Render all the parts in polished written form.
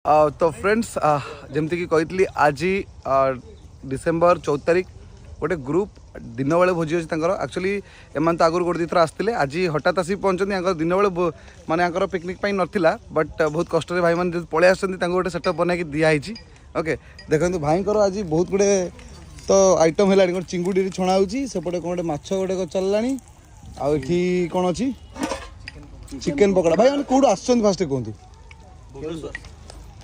तो फ्रेंड्स जमती कि कही आज डिसेम्बर 14 तारिख गोटे ग्रुप दिन बेले भोजी अच्छी एक्चुअली एम तो आगुरी गोटे दुईथर आसते आज हठात आसी पहुँचते दिन बेले माने पिकनिक नाला बट बहुत कष्ट भाई मैंने पलि आस गोटे सेटअप बनई दिखाई ओके देखो भाई आज बहुत गुड़े तो आइटम है गोटे चिंगुड़ी छणा होपटे कौन गोटे माछ गोटे चलला आठी कौन अच्छी चिकेन पकड़ा भाई मैंने कौट आस फास्ट कहतु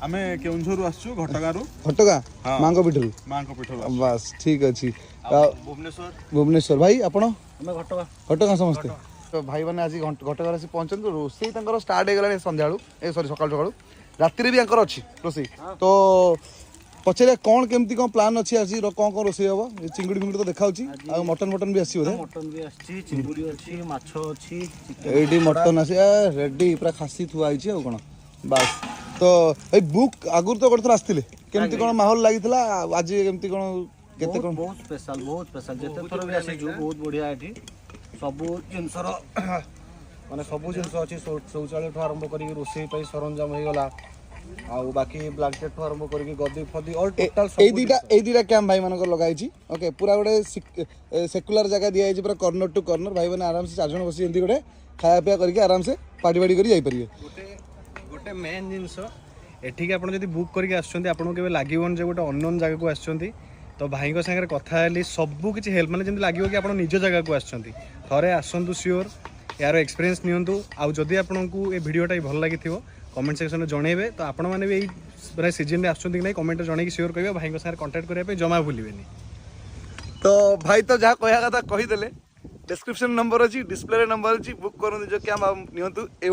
आमे केउंझर आसछु घटगाँ मांको पिठरू बस ठीक अच्छी भुवनेश्वर भाई आपण घटगाँ समस्ते तो भाई मैंने आज घटगाँ आसी पहुँचते रोसई स्टार्ट हो गला संध्या ए सॉरी सकाल सकाल राति भी अच्छी रोसई तो पचारे कौन केमती कौन प्लान अच्छी आज कौन कौन रोसई हम चिंगुड़ी फिंगुड़ी तो देखा मटन भी आसी बोधे मटन आसी रेडी पूरा खासी थुआई कौन बस तो ए बुक आगुर तो गोटे आसते केमती कौन माहौल लगी आज केमती कौन केते कौन बहुत स्पेशल जेते थोर भी आसीजु बहुत बढ़िया एठी सब जिनसर माने सब जिनस अछि शौचालय ठो आरंभ करी रोसई पई सरंजाम हो गला आ बाकी ब्लैंकेट ठो आरंभ करी गद्दी फद्दी ऑल टोटल सब ए दीटा कैंप भाई मानकर लगाई छी ओके पूरा गोटे सेकुलर जगह दिया पूरा कॉर्नर टू कॉर्नर भाई माने आराम से 4 जण बसी एंती गोटे खाया पिया करके आराम से पार्टी वाड़ी करी जाई परिए गोटे मेन जिनस एठिक आप बुक करके आसुँच आपको केवे लगे गोटे अननोन जगह को आसुँच तो भाई सागर कथा हेली सबू किसी हेल्प मैंने जमी लगे कि आप निज जगह को आसुँच थे आसतु सियोर यार एक्सपीरियंस नियंतु आउ जदि आपको ये वीडियोटा भल लगी कमेंट सेक्शन में जनइबे तो आपण मैंने भी यही सीजन में आसुँच कि नहीं कमेंट जनई सियोर करेंगे भाई सागर कंटाक्ट करने जमा भूलें तो भाई तो जहाँ कहया कथा कहीदेले डिस्क्रिप्शन नंबर अच्छी डिस्प्ले नंबर अच्छी बुक करूँ जो क्या नियंतु ये